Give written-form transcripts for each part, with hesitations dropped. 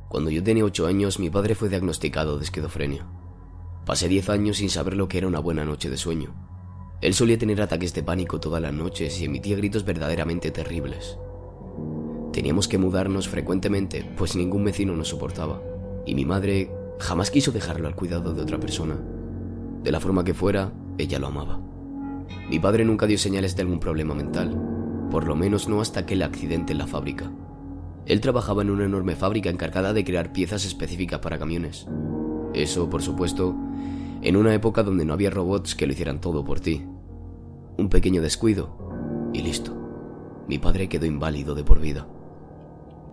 Cuando yo tenía 8 años, mi padre fue diagnosticado de esquizofrenia. Pasé 10 años sin saber lo que era una buena noche de sueño. Él solía tener ataques de pánico todas las noches y emitía gritos verdaderamente terribles. Teníamos que mudarnos frecuentemente, pues ningún vecino nos soportaba, y mi madre jamás quiso dejarlo al cuidado de otra persona. De la forma que fuera, ella lo amaba. Mi padre nunca dio señales de algún problema mental, por lo menos no hasta aquel accidente en la fábrica. Él trabajaba en una enorme fábrica encargada de crear piezas específicas para camiones. Eso, por supuesto, en una época donde no había robots que lo hicieran todo por ti. Un pequeño descuido y listo. Mi padre quedó inválido de por vida.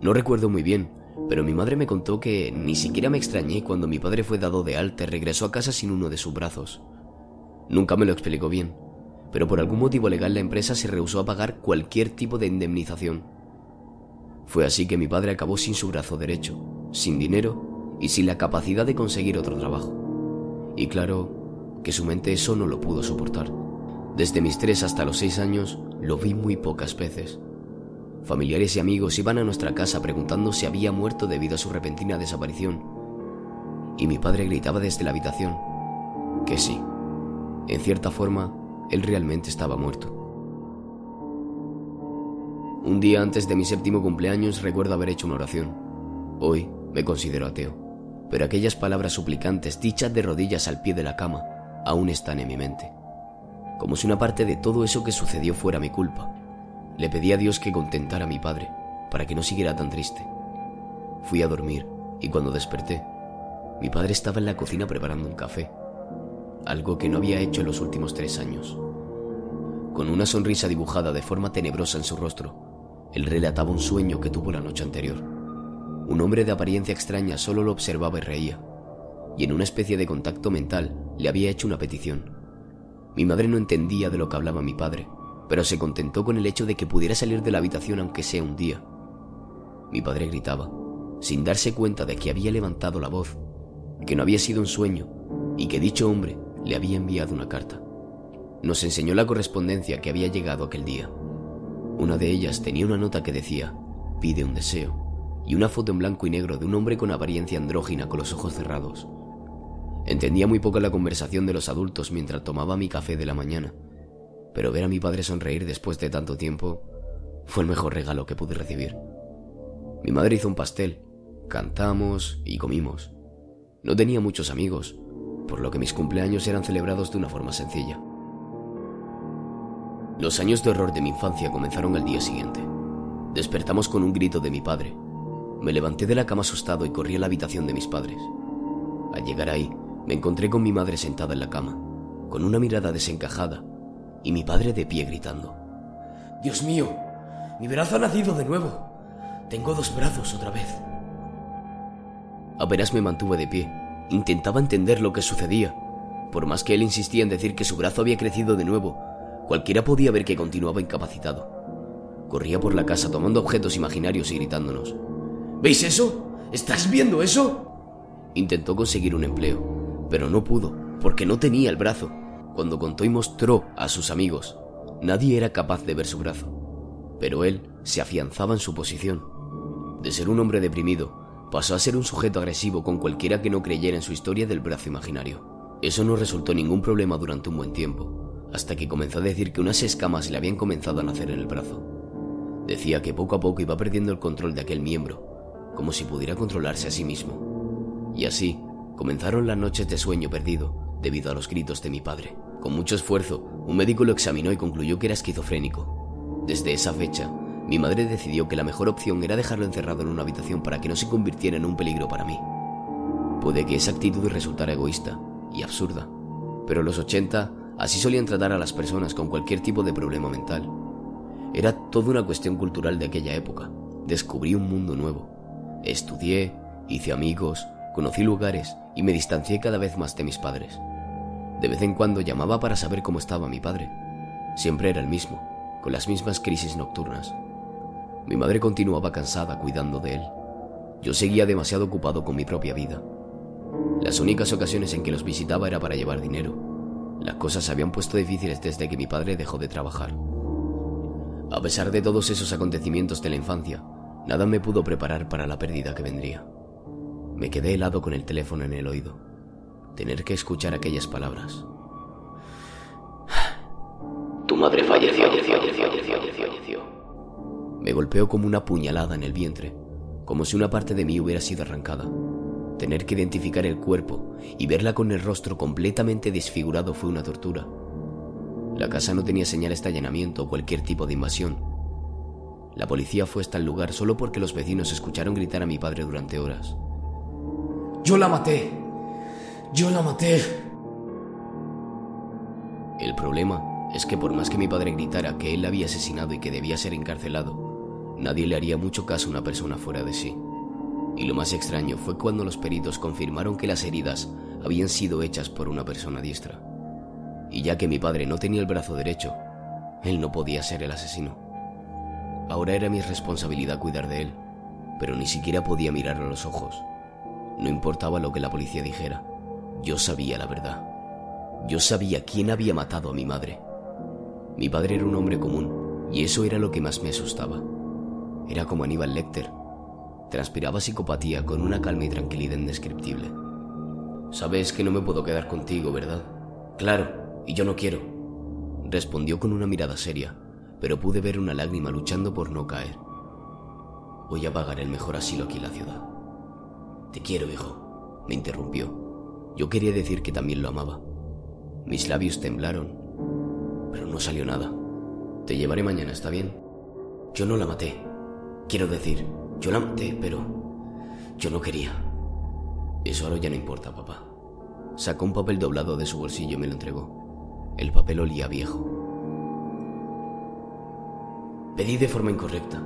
No recuerdo muy bien, pero mi madre me contó que ni siquiera me extrañé cuando mi padre fue dado de alta y regresó a casa sin uno de sus brazos. Nunca me lo explicó bien, pero por algún motivo legal la empresa se rehusó a pagar cualquier tipo de indemnización. Fue así que mi padre acabó sin su brazo derecho, sin dinero y sin la capacidad de conseguir otro trabajo. Y claro que su mente eso no lo pudo soportar. Desde mis 3 hasta los 6 años lo vi muy pocas veces. Familiares y amigos iban a nuestra casa preguntando si había muerto debido a su repentina desaparición. Y mi padre gritaba desde la habitación que sí, en cierta forma, él realmente estaba muerto. Un día antes de mi 7º cumpleaños recuerdo haber hecho una oración. Hoy me considero ateo, pero aquellas palabras suplicantes dichas de rodillas al pie de la cama aún están en mi mente. Como si una parte de todo eso que sucedió fuera mi culpa. Le pedí a Dios que contentara a mi padre, para que no siguiera tan triste. Fui a dormir, y cuando desperté, mi padre estaba en la cocina preparando un café, algo que no había hecho en los últimos 3 años. Con una sonrisa dibujada de forma tenebrosa en su rostro, él relataba un sueño que tuvo la noche anterior. Un hombre de apariencia extraña solo lo observaba y reía, y en una especie de contacto mental le había hecho una petición. Mi madre no entendía de lo que hablaba mi padre, pero se contentó con el hecho de que pudiera salir de la habitación aunque sea un día. Mi padre gritaba, sin darse cuenta de que había levantado la voz, que no había sido un sueño y que dicho hombre le había enviado una carta. Nos enseñó la correspondencia que había llegado aquel día. Una de ellas tenía una nota que decía, pide un deseo, y una foto en blanco y negro de un hombre con apariencia andrógina con los ojos cerrados. Entendía muy poco la conversación de los adultos mientras tomaba mi café de la mañana, pero ver a mi padre sonreír después de tanto tiempo fue el mejor regalo que pude recibir. Mi madre hizo un pastel, cantamos y comimos. No tenía muchos amigos, por lo que mis cumpleaños eran celebrados de una forma sencilla. Los años de horror de mi infancia comenzaron al día siguiente. Despertamos con un grito de mi padre. Me levanté de la cama asustado y corrí a la habitación de mis padres. Al llegar ahí, me encontré con mi madre sentada en la cama, con una mirada desencajada, y mi padre de pie gritando. «¡Dios mío! ¡Mi brazo ha nacido de nuevo! ¡Tengo 2 brazos otra vez!». Apenas me mantuve de pie. Intentaba entender lo que sucedía. Por más que él insistía en decir que su brazo había crecido de nuevo, cualquiera podía ver que continuaba incapacitado. Corría por la casa tomando objetos imaginarios y gritándonos. «¿Veis eso? ¿Estás viendo eso?». Intentó conseguir un empleo, pero no pudo, porque no tenía el brazo. Cuando contó y mostró a sus amigos, nadie era capaz de ver su brazo, pero él se afianzaba en su posición. De ser un hombre deprimido, pasó a ser un sujeto agresivo con cualquiera que no creyera en su historia del brazo imaginario. Eso no resultó ningún problema durante un buen tiempo, hasta que comenzó a decir que unas escamas le habían comenzado a nacer en el brazo. Decía que poco a poco iba perdiendo el control de aquel miembro, como si pudiera controlarse a sí mismo. Y así comenzaron las noches de sueño perdido, debido a los gritos de mi padre. Con mucho esfuerzo, un médico lo examinó y concluyó que era esquizofrénico. Desde esa fecha, mi madre decidió que la mejor opción era dejarlo encerrado en una habitación para que no se convirtiera en un peligro para mí. Puede que esa actitud resultara egoísta y absurda, pero en los 80 así solían tratar a las personas con cualquier tipo de problema mental. Era toda una cuestión cultural de aquella época. Descubrí un mundo nuevo. Estudié, hice amigos, conocí lugares y me distancié cada vez más de mis padres. De vez en cuando llamaba para saber cómo estaba mi padre. Siempre era el mismo, con las mismas crisis nocturnas. Mi madre continuaba cansada cuidando de él. Yo seguía demasiado ocupado con mi propia vida. Las únicas ocasiones en que los visitaba era para llevar dinero. Las cosas se habían puesto difíciles desde que mi padre dejó de trabajar. A pesar de todos esos acontecimientos de la infancia, nada me pudo preparar para la pérdida que vendría. Me quedé helado con el teléfono en el oído. Tener que escuchar aquellas palabras. Tu madre falleció. Me golpeó como una puñalada en el vientre, como si una parte de mí hubiera sido arrancada. Tener que identificar el cuerpo y verla con el rostro completamente desfigurado fue una tortura. La casa no tenía señales de allanamiento o cualquier tipo de invasión. La policía fue hasta el lugar solo porque los vecinos escucharon gritar a mi padre durante horas. ¡Yo la maté! ¡Yo la maté! El problema es que por más que mi padre gritara que él la había asesinado y que debía ser encarcelado, nadie le haría mucho caso a una persona fuera de sí. Y lo más extraño fue cuando los peritos confirmaron que las heridas habían sido hechas por una persona diestra. Y ya que mi padre no tenía el brazo derecho, él no podía ser el asesino. Ahora era mi responsabilidad cuidar de él, pero ni siquiera podía mirarlo a los ojos. No importaba lo que la policía dijera, yo sabía la verdad. Yo sabía quién había matado a mi madre. Mi padre era un hombre común, y eso era lo que más me asustaba. Era como Aníbal Lecter. Transpiraba psicopatía con una calma y tranquilidad indescriptible. Sabes que no me puedo quedar contigo, ¿verdad? Claro, y yo no quiero. Respondió con una mirada seria, pero pude ver una lágrima luchando por no caer. Voy a pagar el mejor asilo aquí en la ciudad. Te quiero, hijo, me interrumpió. Yo quería decir que también lo amaba. Mis labios temblaron, pero no salió nada. Te llevaré mañana, ¿está bien? Yo no la maté. Quiero decir, yo la maté, pero yo no quería. Eso ahora ya no importa, papá. Sacó un papel doblado de su bolsillo y me lo entregó. El papel olía viejo. Pedí de forma incorrecta.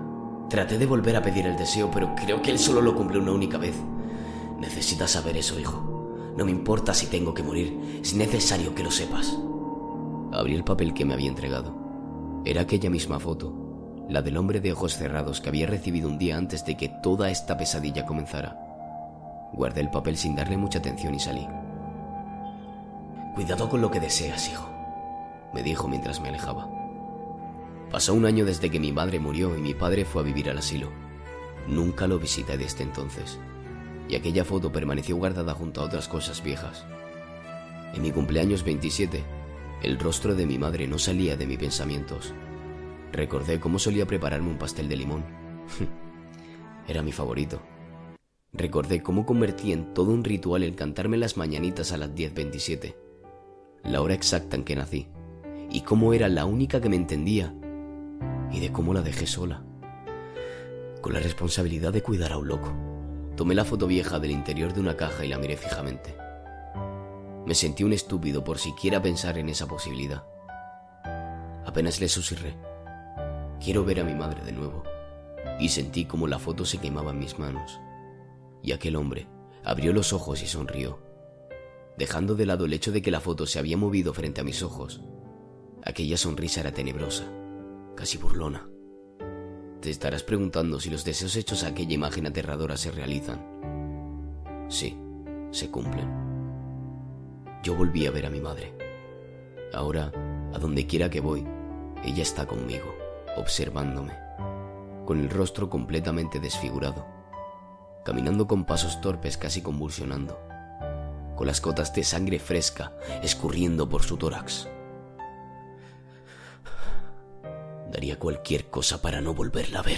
Traté de volver a pedir el deseo, pero creo que él solo lo cumplió una única vez. Necesitas saber eso, hijo. No me importa si tengo que morir. Es necesario que lo sepas. Abrí el papel que me había entregado. Era aquella misma foto, la del hombre de ojos cerrados que había recibido un día antes de que toda esta pesadilla comenzara. Guardé el papel sin darle mucha atención y salí. Cuidado con lo que deseas, hijo, me dijo mientras me alejaba. Pasó un año desde que mi madre murió y mi padre fue a vivir al asilo. Nunca lo visité desde entonces, y aquella foto permaneció guardada junto a otras cosas viejas. En mi cumpleaños 27, el rostro de mi madre no salía de mis pensamientos. Recordé cómo solía prepararme un pastel de limón. Era mi favorito. Recordé cómo convertí en todo un ritual el cantarme las mañanitas a las 10:27, la hora exacta en que nací, y cómo era la única que me entendía, y de cómo la dejé sola, con la responsabilidad de cuidar a un loco. Tomé la foto vieja del interior de una caja y la miré fijamente. Me sentí un estúpido por siquiera pensar en esa posibilidad. Apenas le susurré: quiero ver a mi madre de nuevo, y sentí como la foto se quemaba en mis manos. Y aquel hombre abrió los ojos y sonrió, dejando de lado el hecho de que la foto se había movido frente a mis ojos. Aquella sonrisa era tenebrosa, casi burlona. Te estarás preguntando si los deseos hechos a aquella imagen aterradora se realizan. Sí, se cumplen. Yo volví a ver a mi madre. Ahora, a donde quiera que voy, ella está conmigo, observándome, con el rostro completamente desfigurado, caminando con pasos torpes, casi convulsionando, con las gotas de sangre fresca escurriendo por su tórax. Daría cualquier cosa para no volverla a ver.